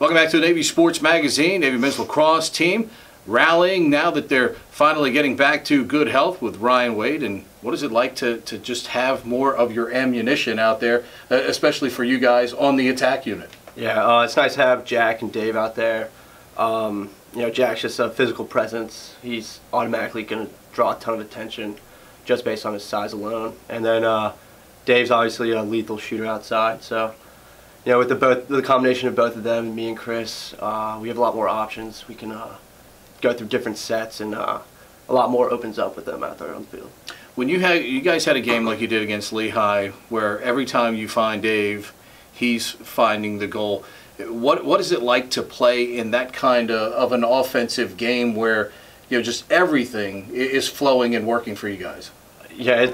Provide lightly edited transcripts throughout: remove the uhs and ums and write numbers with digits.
Welcome back to the Navy Sports Magazine. Navy men's lacrosse team rallying now that they're finally getting back to good health with Ryan Wade. And what is it like to just have more of your ammunition out there, especially for you guys on the attack unit? Yeah, it's nice to have Jack and Dave out there. Jack's just a physical presence. He's automatically going to draw a ton of attention just based on his size alone. And then Dave's obviously a lethal shooter outside. So, with the combination of both of them, me and Chris, we have a lot more options. We can go through different sets, and a lot more opens up with them out there on the field. When you guys had a game like you did against Lehigh, where every time you find Dave, he's finding the goal. What is it like to play in that kind of an offensive game where just everything is flowing and working for you guys? Yeah,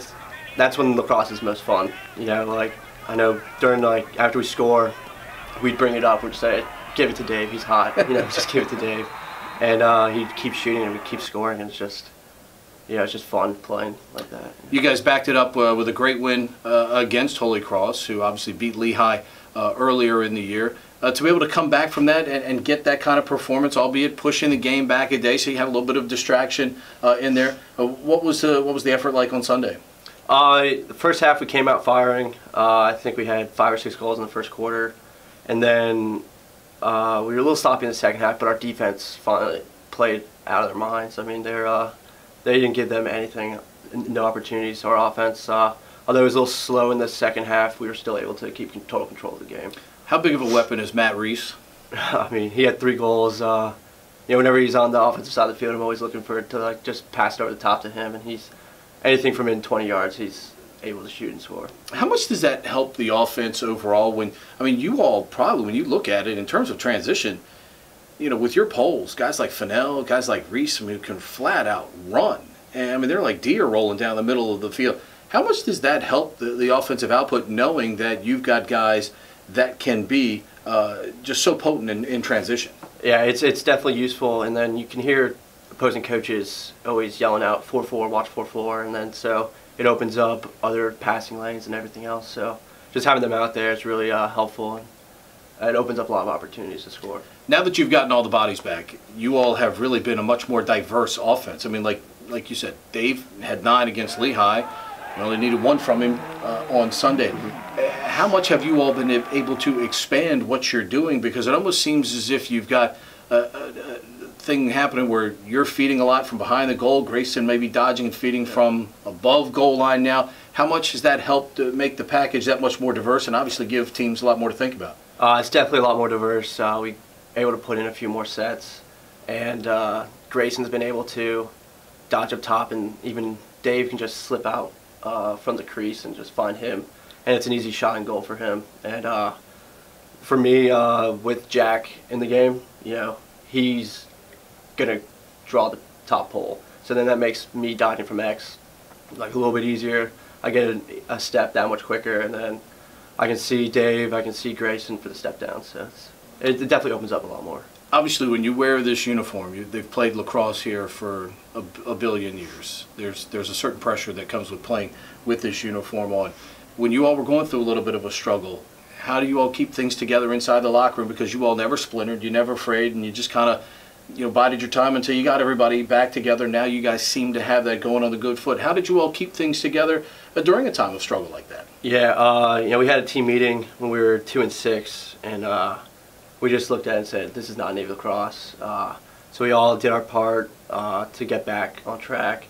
that's when lacrosse is most fun. I know during after we score, we'd bring it up. We'd say, "Give it to Dave. He's hot." Just give it to Dave, and he'd keep shooting and we'd keep scoring. And it's just fun playing like that. You guys backed it up with a great win against Holy Cross, who obviously beat Lehigh earlier in the year. To be able to come back from that and get that kind of performance, albeit pushing the game back a day, so you have a little bit of distraction in there. What was the effort like on Sunday? The first half we came out firing. I think we had 5 or 6 goals in the first quarter, and then we were a little sloppy in the second half. But our defense finally played out of their minds. I mean, they didn't give them anything, no opportunities. Our offense, although it was a little slow in the second half, we were still able to keep total control of the game. How big of a weapon is Matt Reese? I mean, he had 3 goals. Whenever he's on the offensive side of the field, I'm always looking for it to just pass it over the top to him, and he's anything from in 20 yards, he's able to shoot and score. How much does that help the offense overall? You all probably, when you look at it in terms of transition, with your poles, guys like Fennell, guys like Reese, who can flat out run. And they're like deer rolling down the middle of the field. How much does that help the offensive output, knowing that you've got guys that can be just so potent in transition? Yeah, it's definitely useful, and then you can hear opposing coaches always yelling out 4-4, watch 4-4, and then so it opens up other passing lanes and everything else. So just having them out there is really helpful, and it opens up a lot of opportunities to score. Now that you've gotten all the bodies back, you all have really been a much more diverse offense. Like you said, Dave had 9 against Lehigh. You only needed 1 from him on Sunday. How much have you all been able to expand what you're doing? Because it almost seems as if you've got a thing happening where you're feeding a lot from behind the goal. Grayson maybe dodging and feeding from above goal line now. How much has that helped to make the package that much more diverse and obviously give teams a lot more to think about? It's definitely a lot more diverse. We able to put in a few more sets, and Grayson's been able to dodge up top, and even Dave can just slip out from the crease and just find him, and it's an easy shot and goal for him. And for me, with Jack in the game, he's gonna draw the top pole, so then that makes me dodging from X a little bit easier. I get a step that much quicker, and then I can see Dave, I can see Grayson for the step down, so it definitely opens up a lot more. Obviously, when you wear this uniform, they've played lacrosse here for a billion years. There's a certain pressure that comes with playing with this uniform on. When you all were going through a little bit of a struggle, how do you all keep things together inside the locker room? Because you all never splintered, you never frayed, and you just kind of bided your time until you got everybody back together. Now you guys seem to have that going on the good foot. How did you all keep things together during a time of struggle like that? Yeah, we had a team meeting when we were 2-6, and we just looked at it and said, this is not Navy lacrosse. So we all did our part to get back on track.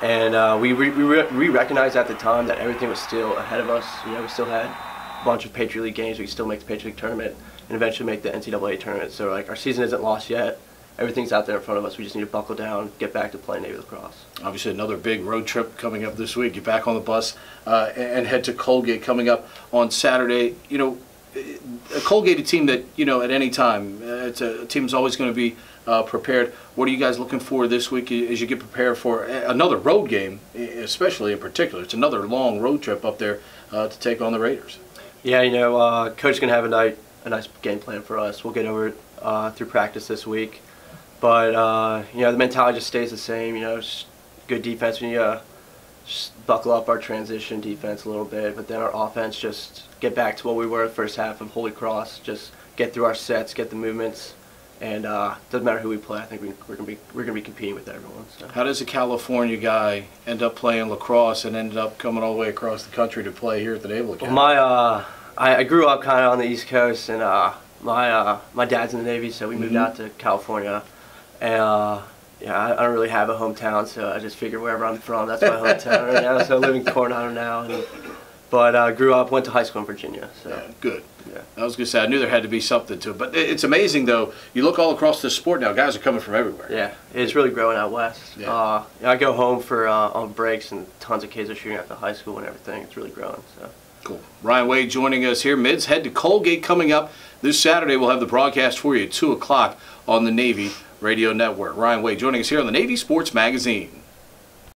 And we recognized at the time that everything was still ahead of us. We still had a bunch of Patriot League games. We could still make the Patriot League tournament and eventually make the NCAA tournament. So our season isn't lost yet. Everything's out there in front of us. We just need to buckle down, get back to playing Navy lacrosse. Obviously, another big road trip coming up this week. Get back on the bus and head to Colgate coming up on Saturday. A Colgate, a team that at any time, it's a team that's always going to be prepared. What are you guys looking for this week as you get prepared for another road game, especially in particular? It's another long road trip up there to take on the Raiders. Yeah, Coach is going to have a nice game plan for us. We'll get over it through practice this week. But, the mentality just stays the same. Good defense. We need to just buckle up our transition defense a little bit, but then our offense just get back to what we were the first half of Holy Cross. Just get through our sets, get the movements, and doesn't matter who we play. I think we're gonna be competing with everyone. So. How does a California guy end up playing lacrosse and ended up coming all the way across the country to play here at the Naval Academy? Well, I grew up kind of on the East Coast, and my dad's in the Navy, so we moved out to California, and yeah, I don't really have a hometown, so I just figure wherever I'm from, that's my hometown right now. So I live in Coronado now, but grew up, went to high school in Virginia. So yeah, good. Yeah. I was going to say, I knew there had to be something to it. But it's amazing, though. You look all across the sport now, guys are coming from everywhere. Yeah, it's really growing out west. Yeah. I go home for on breaks, and tons of kids are shooting at the high school and everything. It's really growing. So. Cool. Ryan Wade joining us here. Mids head to Colgate coming up this Saturday. We'll have the broadcast for you at 2 o'clock on the Navy Radio Network. Ryan Wade joining us here on the Navy Sports Magazine.